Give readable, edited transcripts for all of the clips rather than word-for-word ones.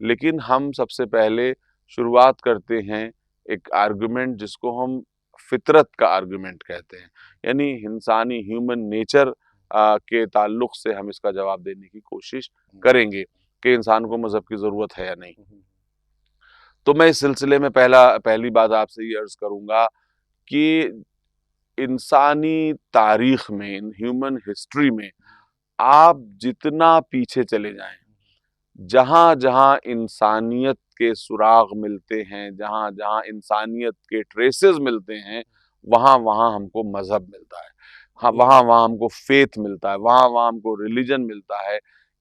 لیکن ہم سب سے پہلے شروعات کرتے ہیں ایک آرگومنٹ جس کو ہم فطرت کا آرگومنٹ کہتے ہیں، یعنی انسانی ہیومن نیچر کے تعلق سے ہم اس کا جواب دینے کی کوشش کریں گے کہ انسان کو مذہب کی ضرورت ہے یا نہیں۔ تو میں اس سلسلے میں پہلی بات آپ سے یہ عرض کروں گا کہ انسانی تاریخ میں، ہیومن ہسٹری میں آپ جتنا پیچھے چلے جائیں، جہاں جہاں انسانیت کے سراغ ملتے ہیں، جہاں جہاں انسانیت کے ٹریسز ملتے ہیں، وہاں وہاں ہم کو مذہب ملتا ہے، وہاں وہاں ہم کو فیتھ ملتا ہے، وہاں وہاں ہم کو ریلیجن ملتا ہے،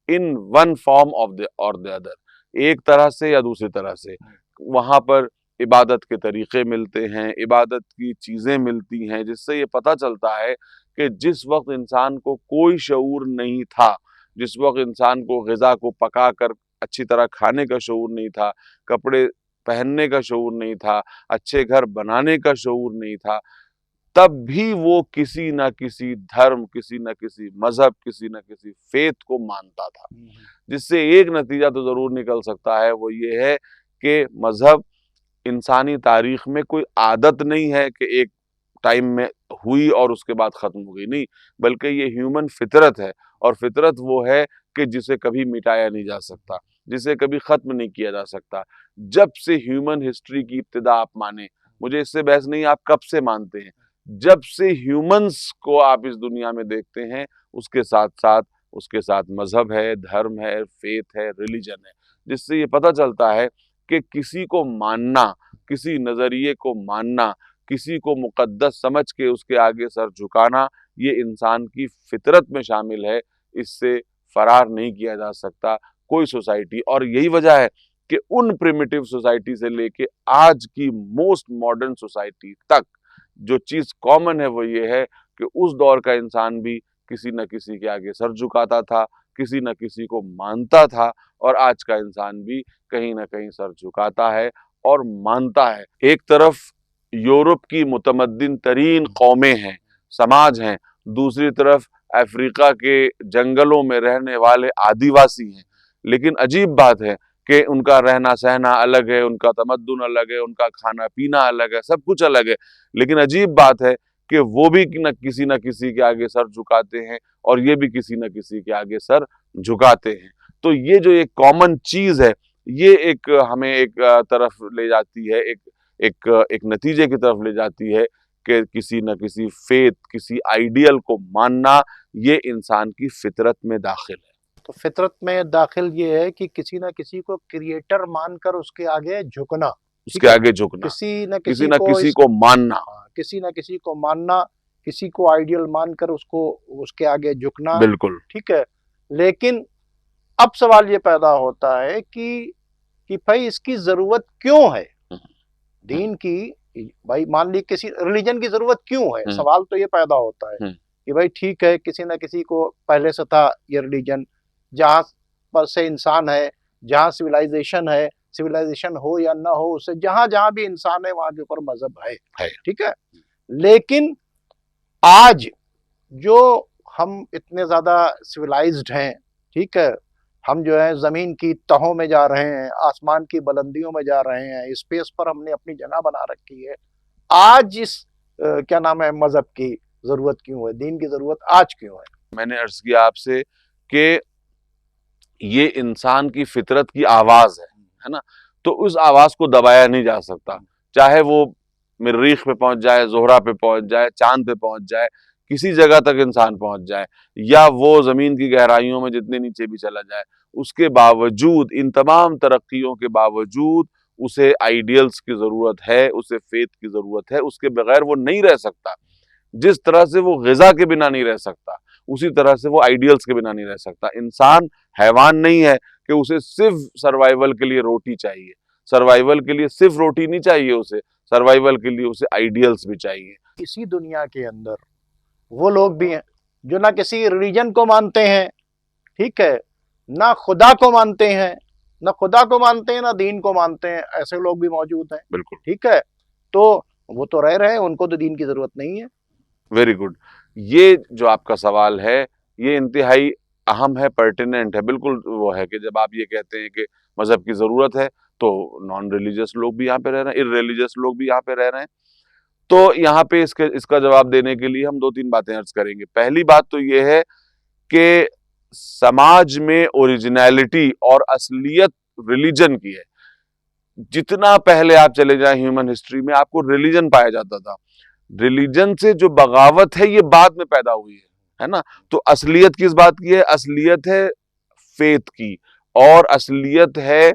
in one form of the اور دی ادر، ایک طرح سے یا دوسری طرح سے۔ وہاں پر عبادت کے طریقے ملتے ہیں، عبادت کی چیزیں ملتی ہیں، جس سے یہ پتہ چلتا ہے کہ جس وقت انسان کو کوئی شعور نہیں تھا، جس وقت انسان کو غذا کو پکا کر اچھی طرح کھانے کا شعور نہیں تھا، کپڑے پہننے کا شعور نہیں تھا، اچھے گھر بنانے کا شعور نہیں تھا، تب بھی وہ کسی نہ کسی دھرم، کسی نہ کسی مذہب، کسی نہ کسی فیتھ کو مانتا تھا، جس سے ایک نتیجہ تو ضرور نکل سکتا ہے، وہ یہ ہے کہ مذہب انسانی تاریخ میں کوئی عادت نہیں ہے کہ ایک ٹائم میں ہوئی اور اس کے بعد ختم ہو گئی، نہیں، بلکہ یہ ہیومن فطرت ہے، اور فطرت وہ ہے کہ جسے کبھی مٹایا نہیں جا سکتا، جسے کبھی ختم نہیں کیا جا سکتا۔ جب سے ہیومن ہسٹری کی ابتدا آپ مانیں، مجھے اس سے بحث نہیں آپ کب سے مانتے ہیں، جب سے ہیومنز کو آپ اس دنیا میں دیکھتے ہیں، اس کے ساتھ مذہب ہے، دھرم ہے، فیتھ ہے، ریلیجن ہے، جس سے یہ پتہ چلتا ہے کہ کسی کو ماننا، کسی نظریے کو ماننا، کسی کو مقدس سمجھ کے اس کے آگے سر جھکانا، یہ انسان کی فطرت میں شامل ہے، اس سے فرار نہیں کیا جا سکتا کوئی سوسائٹی۔ اور یہی وجہ ہے کہ ان پریمیٹیو سوسائٹی سے لے کے آج کی موسٹ ماڈرن سوسائٹی تک جو چیز کامن ہے وہ یہ ہے کہ اس دور کا انسان بھی کسی نہ کسی کے آگے سر جھکاتا تھا، کسی نہ کسی کو مانتا تھا، اور آج کا انسان بھی کہیں نہ کہیں سر جھکاتا ہے اور مانتا ہے۔ ایک طرف یورپ کی متمدن ترین قومیں ہیں، سماج ہیں، دوسری طرف افریقہ کے جنگلوں میں رہنے والے آدیواسی ہیں، لیکن عجیب بات ہے کہ ان کا رہنا سہنا الگ ہے، ان کا تمدن الگ ہے، ان کا کھانا پینا الگ ہے، سب کچھ الگ ہے، لیکن عجیب بات ہے کہ وہ بھی کسی نہ کسی کے آگے سر جھکاتے ہیں، اور یہ بھی کسی نہ کسی کے آگے سر جھکاتے ہیں۔ تو یہ جو ایک کامن چیز ہے، یہ ایک ہمیں ایک طرف لے جاتی ہے، ایک نتیجے کی طرف لے جاتی ہے کہ کسی نہ کسی فیتھ، کسی آئیڈیل کو ماننا، یہ انسان کی فطرت میں داخل ہے۔ تو فطرت میں داخل یہ ہے کہ کسی نہ کسی کو کریٹر مان کر اس کے آگے جھکنا، اس کے آگے جھکنا، کسی نہ کسی نہ کسی کو ماننا، کسی نہ کسی کو ماننا، کسی کو آئیڈیل مان کر اس کے آگے جھکنا، بالکل ٹھیک ہے۔ لیکن اب سوال یہ پیدا ہوتا ہے کہ بھائی اس کی ضرورت کیوں ہے دین کی؟ بھائی مان لی کسی ریلیجن کی ضرورت کیوں ہے؟ سوال تو یہ پیدا ہوتا ہے کہ بھائی ٹھیک ہے، کسی نہ کسی کو پہلے سے تھا یہ ریلیجن، جہاں پر سے انسان ہے، جہاں سویلائزیشن ہو یا نہ ہو، اس سے جہاں جہاں بھی انسان ہے وہاں کے اوپر مذہب ہے، ٹھیک ہے۔ لیکن آج جو ہم اتنے زیادہ سویلائزڈ ہیں، ٹھیک ہے، ہم جو ہے زمین کی تہوں میں جا رہے ہیں، آسمان کی بلندیوں میں جا رہے ہیں، اسپیس پر ہم نے اپنی جگہ بنا رکھی ہے، آج اس کیا نام ہے مذہب کی ضرورت کیوں ہے؟ دین کی ضرورت آج کیوں ہے؟ میں نے عرض کیا آپ سے کہ یہ انسان کی فطرت کی آواز ہے نا، تو اس آواز کو دبایا نہیں جا سکتا، چاہے وہ مریخ پہ پہنچ جائے، زہرہ پہ پہنچ جائے، چاند پہ پہنچ جائے، کسی جگہ تک انسان پہنچ جائے، یا وہ زمین کی گہرائیوں میں جتنے نیچے بھی چلا جائے، اس کے باوجود، ان تمام ترقیوں کے باوجود اسے آئیڈیلز کی ضرورت ہے، اسے فیتھ کی ضرورت ہے، اس کے بغیر وہ نہیں رہ سکتا۔ جس طرح سے وہ غذا کے بنا نہیں رہ سکتا، اسی طرح سے وہ آئیڈیلز کے بنا نہیں رہ سکتا۔ انسان حیوان نہیں ہے کہ اسے صرف سروائیول کے لیے روٹی چاہیے، سروائیول کے لیے صرف روٹی نہیں چاہیے، اسے سروائیول کے لیے اسے آئیڈیلز بھی چاہیے۔ اسی دنیا کے اندر وہ لوگ بھی ہیں جو نہ کسی ریلیجن کو مانتے ہیں، ٹھیک ہے، نہ خدا کو مانتے ہیں، نہ دین کو مانتے ہیں، ایسے لوگ بھی موجود ہیں، بالکل، ٹھیک ہے۔ تو وہ تو رہ رہے ہیں، ان کو تو دین کی ضرورت نہیں ہے۔ Very good. یہ جو آپ کا سوال ہے یہ انتہائی اہم ہے، پرٹیننٹ ہے، بالکل وہ ہے کہ جب آپ یہ کہتے ہیں کہ مذہب کی ضرورت ہے تو نان ریلیجس لوگ بھی یہاں پہ رہ رہے ہیں, ارریلیجس لوگ بھی یہاں پہ رہ رہے ہیں. تو یہاں پہ اس کا جواب دینے کے لیے ہم 2-3 باتیں عرض کریں گے. پہلی بات تو یہ ہے کہ سماج میں اوریجنیلٹی اور اصلیت ریلیجن کی ہے. جتنا پہلے آپ چلے جائیں ہیومن ہسٹری میں, آپ کو ریلیجن پایا جاتا تھا. ریلیجن سے جو بغاوت ہے یہ بعد میں پیدا ہوئی ہے نا. تو اصلیت کس بات کی ہے؟ اصلیت ہے فیتھ کی, اور اصلیت ہے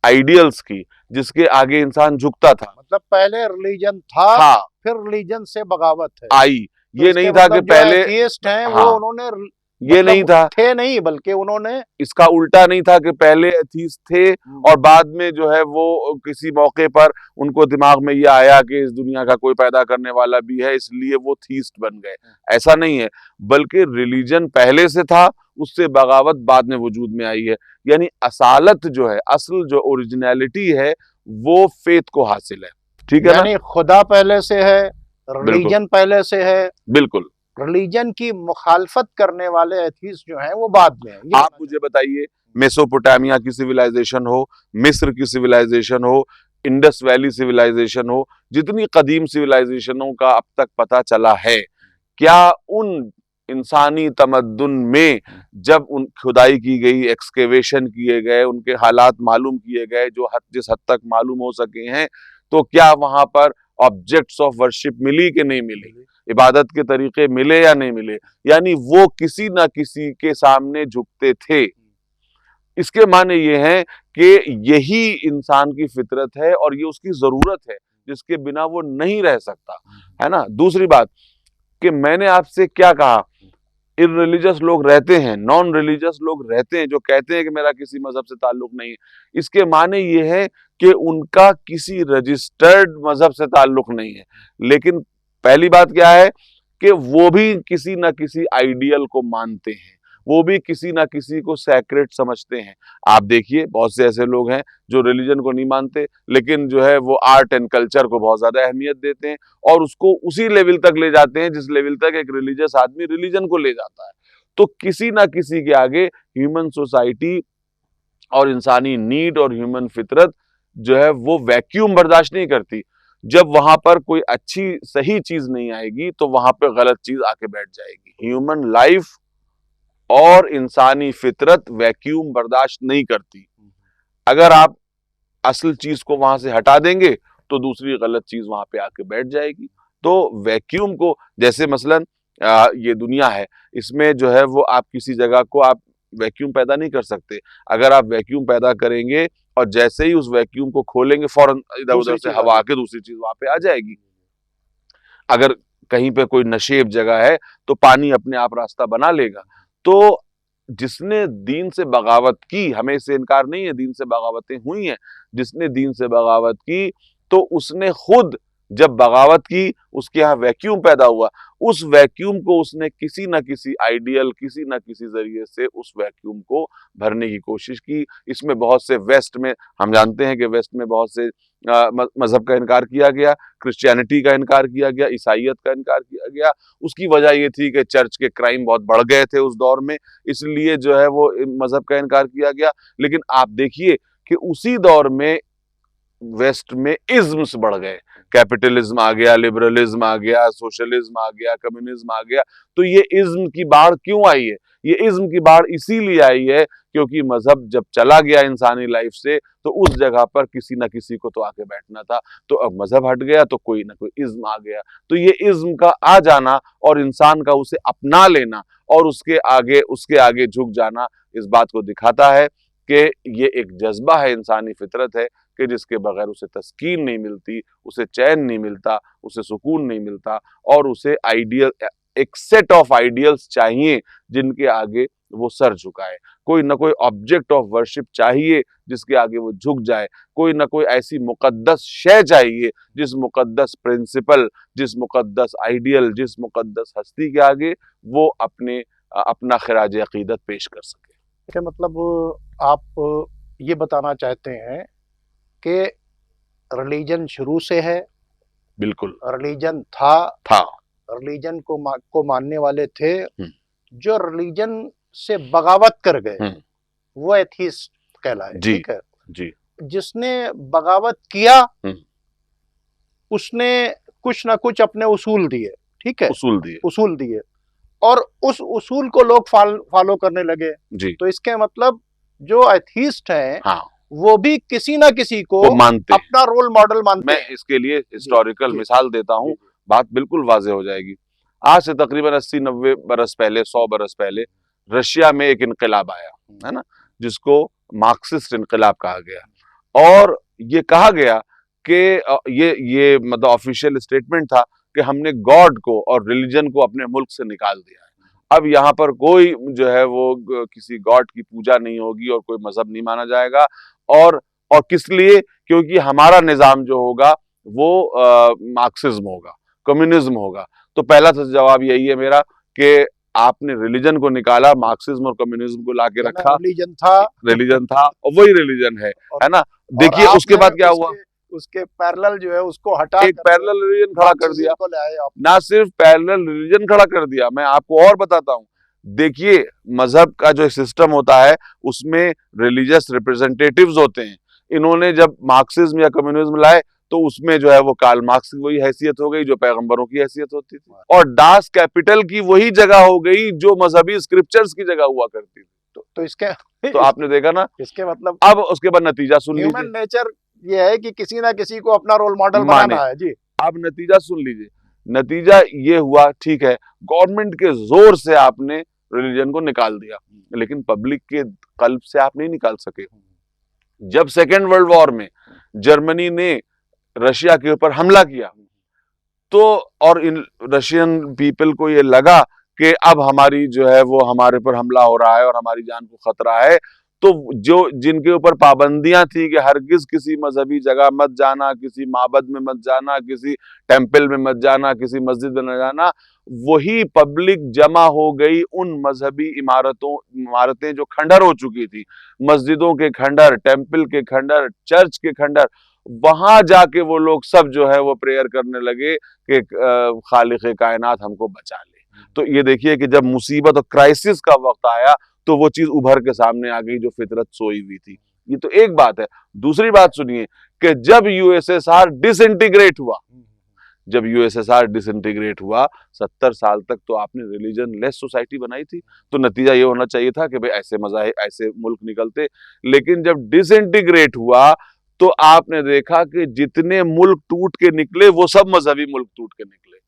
آئیڈیلز کی, جس کے آگے انسان جھکتا تھا. مطلب پہلے ریلیجن تھا, ہاں, پھر ریلیجن سے بغاوت ہے. آئی. تو یہ اس کے نہیں تھا کہ مطلب جو پہلے ایتھیسٹ ہیں ہاں, وہ انہوں نے یہ نہیں مطلب تھا تھے نہیں, بلکہ انہوں نے اس کا الٹا نہیں تھا کہ پہلے ایتھیسٹ تھے اور بعد میں جو ہے وہ کسی موقع پر ان کو دماغ میں یہ آیا کہ اس دنیا کا کوئی پیدا کرنے والا بھی ہے, اس لیے وہ تھیسٹ بن گئے. ایسا نہیں ہے, بلکہ ریلیجن پہلے سے تھا, اس سے بغاوت بعد میں وجود میں آئی ہے. یعنی اصالت جو ہے, اصل جو اوریجنیلٹی ہے وہ فیتھ کو حاصل ہے. ٹھیک ہے نا؟ یعنی خدا پہلے سے ہے, بالکل ریلیجن پہلے سے ہے, بالکل. ریلیجن کی مخالفت کرنے والے ایتھیسٹ جو ہیں وہ بعد میں ہیں. یہ آپ مجھے بتائیے, میسوپوٹامیا کی سویلائزیشن ہو, مصر کی سویلائزیشن ہو, انڈس ویلی سویلائزیشن ہو, جتنی قدیم سویلائزیشنوں کا اب تک پتہ چلا ہے, کیا ان انسانی تمدن میں جب ان کھدائی کی گئی, ایکسکیویشن کیے گئے, ان کے حالات معلوم کیے گئے جو جس حد تک معلوم ہو سکے ہیں, تو کیا وہاں پر آبجیکٹس آف ورشپ ملی کہ نہیں ملی, عبادت کے طریقے ملے یا نہیں ملے؟ یعنی وہ کسی نہ کسی کے سامنے جھکتے تھے. اس کے معنی یہ ہے کہ یہی انسان کی فطرت ہے اور یہ اس کی ضرورت ہے, جس کے بنا وہ نہیں رہ سکتا ہے نا. دوسری بات کہ میں نے آپ سے کیا کہا, ارریلیجس لوگ رہتے ہیں, نان ریلیجس لوگ رہتے ہیں جو کہتے ہیں کہ میرا کسی مذہب سے تعلق نہیں ہے. اس کے معنی یہ ہے کہ ان کا کسی رجسٹرڈ مذہب سے تعلق نہیں ہے, لیکن پہلی بات کیا ہے کہ وہ بھی کسی نہ کسی آئیڈیل کو مانتے ہیں, وہ بھی کسی نہ کسی کو سیکریٹ سمجھتے ہیں. آپ دیکھیے بہت سے ایسے لوگ ہیں جو ریلیجن کو نہیں مانتے, لیکن جو ہے وہ آرٹ اینڈ کلچر کو بہت زیادہ اہمیت دیتے ہیں, اور اس کو اسی لیول تک لے جاتے ہیں جس لیول تک ایک ریلیجس آدمی ریلیجن کو لے جاتا ہے. تو کسی نہ کسی کے آگے ہیومن سوسائٹی اور انسانی نیڈ اور ہیومن فطرت جو ہے وہ ویکیوم برداشت نہیں کرتی. جب وہاں پر کوئی اچھی صحیح چیز نہیں آئے گی تو وہاں پہ غلط چیز آ کے بیٹھ جائے گی. ہیومن لائف اور انسانی فطرت ویکیوم برداشت نہیں کرتی. اگر آپ اصل چیز کو وہاں سے ہٹا دیں گے تو دوسری غلط چیز وہاں پہ آ کے بیٹھ جائے گی. تو ویکیوم کو, جیسے مثلا یہ دنیا ہے, اس میں جو ہے وہ آپ کسی جگہ کو آپ ویکیوم پیدا نہیں کر سکتے. اگر آپ ویکیوم پیدا کریں گے اور جیسے ہی اس ویکیوم کو کھولیں گے فوراً ادھر ادھر سے ہوا آ کے دوسری چیز وہاں پہ آ جائے گی. اگر کہیں پہ کوئی نشیب جگہ ہے تو پانی اپنے آپ راستہ بنا لے گا. تو جس نے دین سے بغاوت کی, ہمیں اس سے انکار نہیں ہے, دین سے بغاوتیں ہوئی ہیں, جس نے دین سے بغاوت کی تو اس نے خود جب بغاوت کی اس کے ہاں ویکیوم پیدا ہوا, اس ویکیوم کو اس نے کسی نہ کسی آئیڈیل, کسی نہ کسی ذریعے سے اس ویکیوم کو بھرنے کی کوشش کی. اس میں بہت سے ویسٹ میں, ہم جانتے ہیں کہ ویسٹ میں بہت سے مذہب کا انکار کیا گیا, کرسچینٹی کا انکار کیا گیا, عیسائیت کا انکار کیا گیا. اس کی وجہ یہ تھی کہ چرچ کے کرائم بہت بڑھ گئے تھے اس دور میں, اس لیے جو ہے وہ مذہب کا انکار کیا گیا. لیکن آپ دیکھیے کہ اسی دور میں ویسٹ میں ازمس بڑھ گئے, کیپٹلزم آ گیا, لبرلزم آ گیا, سوشلزم آ گیا, کمیونزم آ گیا. تو یہ ازم کی باڑھ کیوں آئی ہے؟ یہ ازم کی باڑھ اسی لیے آئی ہے کیونکہ مذہب جب چلا گیا انسانی لائف سے تو اس جگہ پر کسی نہ کسی کو تو آ کے بیٹھنا تھا. تو اب مذہب ہٹ گیا تو کوئی نہ کوئی ازم آ گیا. تو یہ ازم کا آ جانا اور انسان کا اسے اپنا لینا اور اس کے آگے جھک جانا اس بات کو دکھاتا ہے کہ یہ ایک جذبہ ہے, انسانی فطرت ہے کہ جس کے بغیر اسے تسکین نہیں ملتی, اسے چین نہیں ملتا, اسے سکون نہیں ملتا, اور اسے آئیڈیل, ایک سیٹ آف آئیڈیلز چاہیے جن کے آگے وہ سر جھکائے. کوئی نہ کوئی آبجیکٹ آف ورشپ چاہیے جس کے آگے وہ جھک جائے. کوئی نہ کوئی ایسی مقدس شے چاہیے, جس مقدس پرنسپل, جس مقدس آئیڈیل, جس مقدس ہستی کے آگے وہ اپنا خراج عقیدت پیش کر سکے. کہ مطلب آپ یہ بتانا چاہتے ہیں کہ ریلیجن شروع سے ہے, بالکل ریلیجن تھا, تھا, ریلیجن کو ماننے والے تھے, جو ریلیجن سے بغاوت کر گئے وہ ایتھیسٹ کہلائے. جی ٹھیک ہے, جی جس نے بغاوت کیا ہم، اس نے کچھ نہ کچھ اپنے اصول دیے. ٹھیک ہے, اصول دیے. اصول دیے اور اس اصول کو لوگ فالو کرنے لگے. جی تو اس کے مطلب جو ایتھیسٹ ہیں ہاں وہ بھی کسی نہ کسی کو وہ مانتے ہیں. اپنا رول ماڈل مانتے میں ہیں. اس کے لیے جی ہسٹوریکل جی مثال دیتا ہوں, جی بات بالکل واضح ہو جائے گی. آج سے تقریباً 80-90 برس پہلے, 100 برس پہلے رشیا میں ایک انقلاب آیا ہے نا, جس کو مارکسسٹ انقلاب کہا گیا. اور یہ کہا گیا کہ یہ مطلب آفیشیل اسٹیٹمنٹ تھا کہ ہم نے گاڈ کو اور ریلیجن کو اپنے ملک سے نکال دیا ہے. اب یہاں پر کوئی جو ہے وہ کسی گاڈ کی پوجا نہیں ہوگی اور کوئی مذہب نہیں مانا جائے گا. اور کس لیے؟ کیونکہ ہمارا نظام جو ہوگا وہ مارکسزم ہوگا, کمیونزم ہوگا. تو پہلا جواب یہی ہے میرا کہ آپ نے ریلیجن کو نکالا, مارکسزم اور کمیونزم کو لا کے رکھا. ریلیجن تھا ریلیجن تھا اور وہی ریلیجن ہے نا. اور دیکھیے آپ اس کے نے بعد کیا ہوا, اس کے پیرلل جو ہے اس کو ہٹا ایک پیرلل ریلیجن کھڑا کر دیا. کو لے آئے آپ. نہ صرف پیرلل ریلیجن کھڑا کر دیا, میں آپ کو اور بتاتا ہوں. دیکھیے مذہب کا جو سسٹم ہوتا ہے اس میں ریلیجس ریپرزنٹیٹیوز ہوتے ہیں. انہوں نے جب مارکسزم یا کمیونزم لائے تو اس میں جو ہے وہ کارل مارکس کی وہی حیثیت ہو گئی جو پیغمبروں کی حیثیت ہوتی تھی, اور ڈاس کیپٹل کی وہی جگہ ہو گئی جو مذہبی اسکرپچرز کی جگہ ہوا کرتی تھی. تو اس کے تو آپ نے دیکھا نا, اس کے مطلب اب اس کے بعد نتیجہ سن لیجیے. ہیومن نیچر یہ ہے کہ کسی نہ کسی کو اپنا رول ماڈل مانے. بنانا ہے. جی اب نتیجہ سن لیجیے. نتیجہ یہ ہوا, ٹھیک ہے گورنمنٹ کے زور سے آپ نے ریلیجن کو نکال دیا, لیکن پبلک کے قلب سے آپ نہیں نکال سکے. جب سیکنڈ ورلڈ وار میں جرمنی نے رشیا کے اوپر حملہ کیا تو اور ان رشین پیپل کو یہ لگا کہ اب ہماری جو ہے وہ ہمارے پر حملہ ہو رہا ہے اور ہماری جان کو خطرہ ہے, تو جو جن کے اوپر پابندیاں تھیں کہ ہرگز کسی مذہبی جگہ مت جانا, کسی معبد میں مت جانا, کسی ٹیمپل میں مت جانا, کسی مسجد میں نہ جانا, وہی پبلک جمع ہو گئی ان مذہبی عمارتیں جو کھنڈر ہو چکی تھی, مسجدوں کے کھنڈر, ٹیمپل کے کھنڈر, چرچ کے کھنڈر, وہاں جا کے وہ لوگ سب جو ہے وہ پریئر کرنے لگے کہ خالق کائنات ہم کو بچا لے. تو یہ دیکھیے کہ جب مصیبت اور کرائسس کا وقت آیا تو وہ چیز ابھر کے سامنے آ گئی جو فطرت سوئی ہوئی تھی. یہ تو ایک بات ہے. دوسری بات سنیے کہ جب یو ایس ایس آر ڈس انٹیگریٹ ہوا, جب یو ایس ایس آر ڈس انٹیگریٹ ہوا 70 سال تک تو آپ نے ریلیجن لیس سوسائٹی بنائی تھی. تو نتیجہ یہ ہونا چاہیے تھا کہ بھئی ایسے مذاہب ایسے ملک نکلتے, لیکن جب ڈس انٹیگریٹ ہوا تو آپ نے دیکھا کہ جتنے ملک ٹوٹ کے نکلے وہ سب مذہبی ملک ٹوٹ کے نکلے.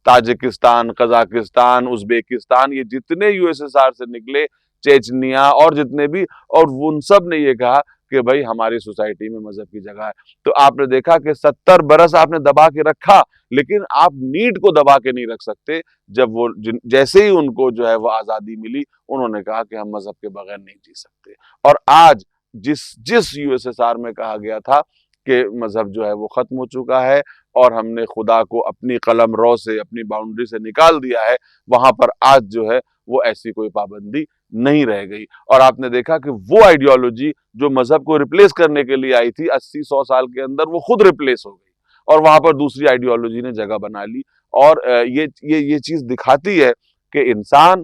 تاجکستان, قزاقستان, ازبیکستان, یہ جتنے یو ایس ایس آر سے نکلے, چیچنیا اور جتنے بھی, اور ان سب نے یہ کہا کہ بھئی ہماری سوسائٹی میں مذہب کی جگہ ہے. تو آپ نے دیکھا کہ 70 برس آپ نے دبا کے رکھا, لیکن آپ نیڈ کو دبا کے نہیں رکھ سکتے. جب وہ جیسے ہی ان کو جو ہے وہ آزادی ملی انہوں نے کہا کہ ہم مذہب کے بغیر نہیں جی سکتے. اور آج جس یو ایس ایس آر میں کہا گیا تھا کہ مذہب جو ہے وہ ختم ہو چکا ہے اور ہم نے خدا کو اپنی قلم رو سے, اپنی باؤنڈری سے نکال دیا ہے, وہاں پر آج جو ہے وہ ایسی کوئی پابندی نہیں رہ گئی. اور آپ نے دیکھا کہ وہ آئیڈیالوجی جو مذہب کو ریپلیس کرنے کے لیے آئی تھی 80-100 سال کے اندر, وہ خود ریپلیس ہو گئی اور وہاں پر دوسری آئیڈیالوجی نے جگہ بنا لی. اور یہ چیز دکھاتی ہے کہ انسان,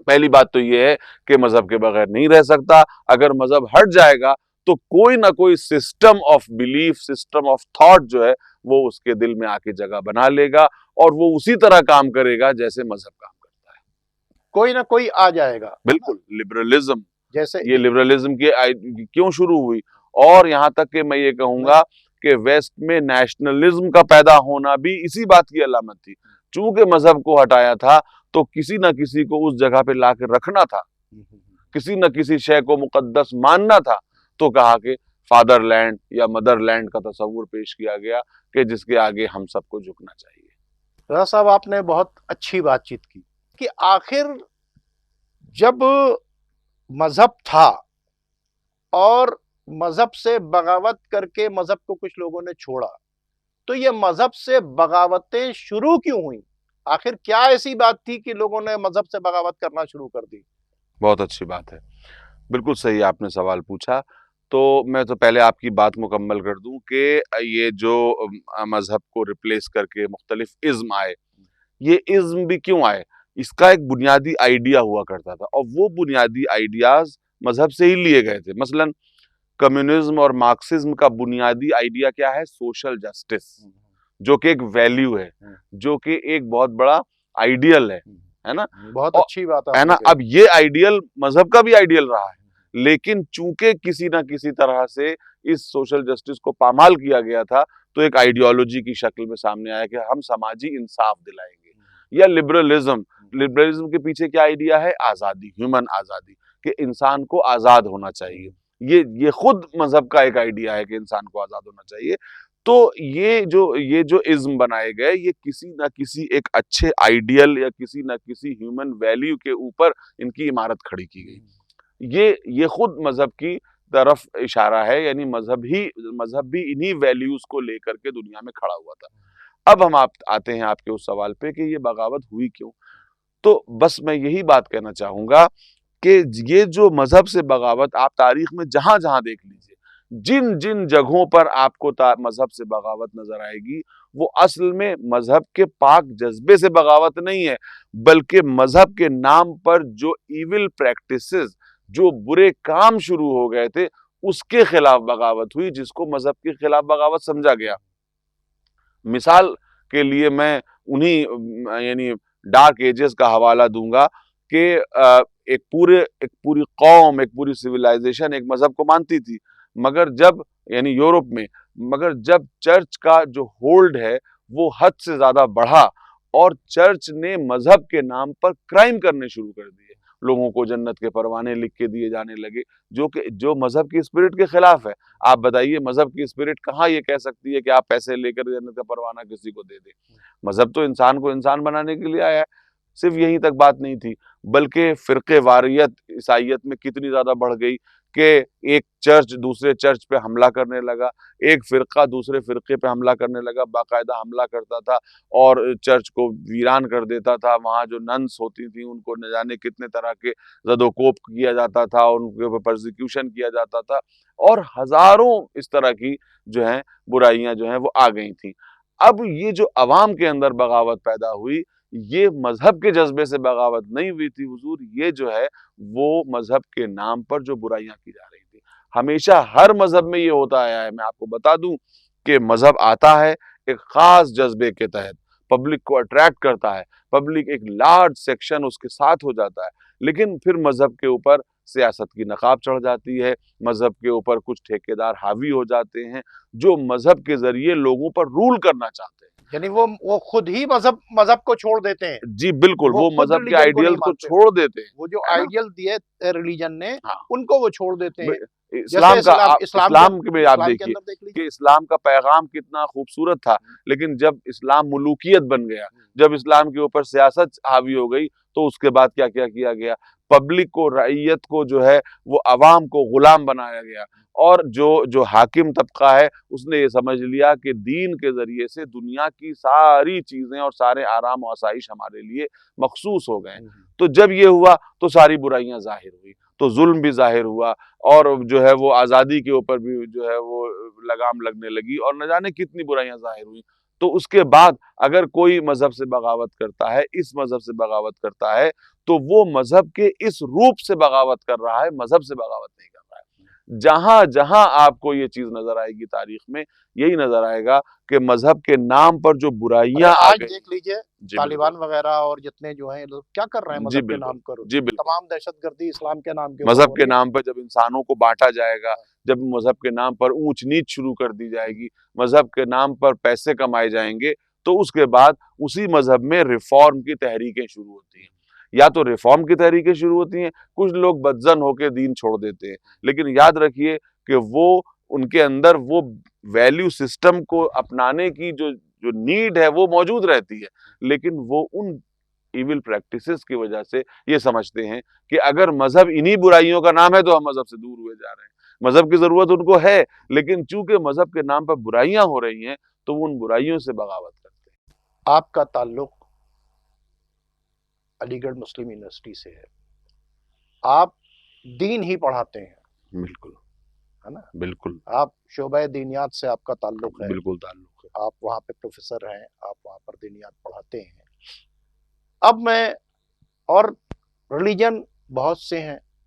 پہلی بات تو یہ ہے کہ مذہب کے بغیر نہیں رہ سکتا. اگر مذہب ہٹ جائے گا تو کوئی نہ کوئی system of belief, system of thought جو ہے وہ اس کے دل میں آ کے جگہ بنا لے گا اور وہ اسی طرح کام کرے گا جیسے مذہب کام کرتا ہے. کوئی نہ کوئی آ جائے گا. بالکل. لبرلزم, جیسے یہ لبرلزم کی کیوں شروع ہوئی, اور یہاں تک کہ میں یہ کہوں گا کہ ویسٹ میں نیشنلزم کا پیدا ہونا بھی اسی بات کی علامت تھی. چونکہ مذہب کو ہٹایا تھا تو کسی نہ کسی کو اس جگہ پہ لا کے رکھنا تھا, کسی نہ کسی شے کو مقدس ماننا تھا, تو کہا کہ فادر لینڈ یا مدر لینڈ کا تصور پیش کیا گیا کہ جس کے آگے ہم سب کو جھکنا چاہیے. رضا صاحب آپ نے بہت اچھی بات چیت کی کہ آخر جب مذہب تھا اور مذہب سے بغاوت کر کے مذہب کو کچھ لوگوں نے چھوڑا, تو یہ مذہب سے بغاوتیں شروع کیوں ہوئیں؟ آخر کیا ایسی بات تھی کہ لوگوں نے مذہب سے بغاوت کرنا شروع کر دی؟ بہت اچھی بات ہے, بالکل صحیح آپ نے سوال پوچھا. تو میں تو پہلے آپ کی بات مکمل کر دوں کہ یہ جو مذہب کو ریپلیس کر کے مختلف ازم آئے, یہ ازم بھی کیوں آئے؟ اس کا ایک بنیادی آئیڈیا ہوا کرتا تھا, اور وہ بنیادی آئیڈیاز مذہب سے ہی لیے گئے تھے. مثلاً کمیونزم اور مارکسزم کا بنیادی آئیڈیا کیا ہے؟ سوشل جسٹس، جو کہ ایک ویلیو ہے، جو کہ ایک بہت بڑا آئیڈیل ہے نا. بہت اچھی بات ہے نا. اب یہ آئیڈیل مذہب کا بھی آئیڈیل رہا ہے، لیکن چونکہ کسی نہ کسی طرح سے اس سوشل جسٹس کو پامال کیا گیا تھا تو ایک آئیڈیالوجی کی شکل میں سامنے آیا کہ ہم سماجی انصاف دلائیں گے. یا لبرلزم کے پیچھے کیا آئیڈیا ہے؟ آزادی، ہیومن آزادی، کہ انسان کو آزاد ہونا چاہیے. یہ خود مذہب کا ایک آئیڈیا ہے کہ انسان کو آزاد ہونا چاہیے. تو یہ جو ازم بنائے گئے یہ کسی نہ کسی ایک اچھے آئیڈیل یا کسی نہ کسی ہیومن ویلیو کے اوپر ان کی عمارت کھڑی کی گئی. یہ خود مذہب کی طرف اشارہ ہے، یعنی مذہب بھی انہی ویلیوز کو لے کر کے دنیا میں کھڑا ہوا تھا. اب ہم آتے ہیں آپ کے اس سوال پہ کہ یہ بغاوت ہوئی کیوں. تو بس میں یہی بات کہنا چاہوں گا کہ یہ جو مذہب سے بغاوت آپ تاریخ میں جہاں جہاں دیکھ لیجئے، جن جن جگہوں پر آپ کو مذہب سے بغاوت نظر آئے گی، وہ اصل میں مذہب کے پاک جذبے سے بغاوت نہیں ہے، بلکہ مذہب کے نام پر جو ایول پریکٹسز، جو برے کام شروع ہو گئے تھے، اس کے خلاف بغاوت ہوئی، جس کو مذہب کے خلاف بغاوت سمجھا گیا. مثال کے لیے میں انہی یعنی ڈارک ایجز کا حوالہ دوں گا کہ ایک پوری قوم، ایک پوری سویلائزیشن ایک مذہب کو مانتی تھی، مگر یورپ میں جب چرچ کا جو ہولڈ ہے وہ حد سے زیادہ بڑھا اور چرچ نے مذہب کے نام پر کرائم کرنے شروع کر دیے، لوگوں کو جنت کے پروانے لکھ کے دیے جانے لگے، جو مذہب کی اسپرٹ کے خلاف ہے. آپ بتائیے مذہب کی اسپرٹ کہاں یہ کہہ سکتی ہے کہ آپ پیسے لے کر جنت کا پروانہ کسی کو دے دیں؟ مذہب تو انسان کو انسان بنانے کے لیے آیا ہے. صرف یہیں تک بات نہیں تھی، بلکہ فرقے واریت عیسائیت میں کتنی زیادہ بڑھ گئی کہ ایک چرچ دوسرے چرچ پہ حملہ کرنے لگا، ایک فرقہ دوسرے فرقے پہ حملہ کرنے لگا، باقاعدہ حملہ کرتا تھا اور چرچ کو ویران کر دیتا تھا. وہاں جو ننس ہوتی تھیں ان کو نہ جانے کتنے طرح کے زد و کوب کیا جاتا تھا، ان کے اوپر پرزیکیوشن کیا جاتا تھا، اور ہزاروں اس طرح کی جو ہیں برائیاں جو ہیں وہ آ گئی تھیں. اب یہ جو عوام کے اندر بغاوت پیدا ہوئی، یہ مذہب کے جذبے سے بغاوت نہیں ہوئی تھی حضور، یہ جو ہے وہ مذہب کے نام پر جو برائیاں کی جا رہی تھی. ہمیشہ ہر مذہب میں یہ ہوتا آیا ہے. میں آپ کو بتا دوں کہ مذہب آتا ہے ایک خاص جذبے کے تحت، پبلک کو اٹریکٹ کرتا ہے، پبلک ایک لارج سیکشن اس کے ساتھ ہو جاتا ہے، لیکن پھر مذہب کے اوپر سیاست کی نقاب چڑھ جاتی ہے، مذہب کے اوپر کچھ ٹھیکیدار حاوی ہو جاتے ہیں جو مذہب کے ذریعے لوگوں پر رول کرنا چاہتے ہیں. یعنی وہ خود ہی مذہب کو چھوڑ دیتے ہیں. جی بالکل، وہ مذہب کے آئیڈیل کو چھوڑ دیتے ہیں. وہ جو آئیڈیل دیے ریلیجن نے ان کو وہ چھوڑ دیتے ہیں. اسلام کے میں آپ دیکھیے کہ اسلام کا پیغام کتنا خوبصورت تھا، لیکن جب اسلام ملوکیت بن گیا، جب اسلام کے اوپر سیاست حاوی ہو گئی، تو اس کے بعد کیا کیا گیا؟ پبلک کو، رعیت کو جو ہے وہ عوام کو غلام بنایا گیا، اور جو حاکم طبقہ ہے اس نے یہ سمجھ لیا کہ دین کے ذریعے سے دنیا کی ساری چیزیں اور سارے آرام و آسائش ہمارے لیے مخصوص ہو گئے. تو جب یہ ہوا تو ساری برائیاں ظاہر ہوئی، تو ظلم بھی ظاہر ہوا، اور جو ہے وہ آزادی کے اوپر بھی جو ہے وہ لگام لگنے لگی، اور نہ جانے کتنی برائیاں ظاہر ہوئی. تو اس کے بعد اگر کوئی مذہب سے بغاوت کرتا ہے، اس مذہب سے بغاوت کرتا ہے، تو وہ مذہب کے اس روپ سے بغاوت کر رہا ہے، مذہب سے بغاوت نہیں کر رہا ہے. جہاں جہاں آپ کو یہ چیز نظر آئے گی تاریخ میں، یہی نظر آئے گا کہ مذہب کے نام پر جو برائیاں آج دیکھ لیجئے طالبان وغیرہ اور جتنے جو ہیں لوگ کیا کر رہے ہیں مذہب کے نام پر. تمام دہشت گردی اسلام کے نام کے مذہب کے نام پر جب انسانوں کو بانٹا جائے گا، جب مذہب کے نام پر اونچ نیچ شروع کر دی جائے گی، مذہب کے نام پر پیسے کمائے جائیں گے، تو اس کے بعد اسی مذہب میں ریفارم کی تحریکیں شروع ہوتی ہیں. یا تو ریفارم کی تحریکیں شروع ہوتی ہیں، کچھ لوگ بدزن ہو کے دین چھوڑ دیتے ہیں، لیکن یاد رکھیے کہ وہ ان کے اندر وہ ویلیو سسٹم کو اپنانے کی جو نیڈ ہے وہ موجود رہتی ہے، لیکن وہ ان ایول پریکٹسز کی وجہ سے یہ سمجھتے ہیں کہ اگر مذہب انہی برائیوں کا نام ہے تو ہم مذہب سے دور ہوئے جا رہے ہیں. مذہب کی ضرورت ان کو ہے، لیکن چونکہ مذہب کے نام پر برائیاں ہو رہی ہیں تو وہ ان برائیوں سے بغاوت کرتے ہیں. آپ کا تعلق علی گڑھ مسلم یونیورسٹی سے ہے، آپ دین ہی پڑھاتے ہیں. بالکل ہے نا؟ بالکل. آپ شعبہ دینیات سے آپ کا تعلق ہے. بالکل تعلق ہے. آپ وہاں پہ پروفیسر ہیں، آپ وہاں پر دینیات پڑھاتے ہیں. اب میں اور ریلیجن بہت سے ہیں،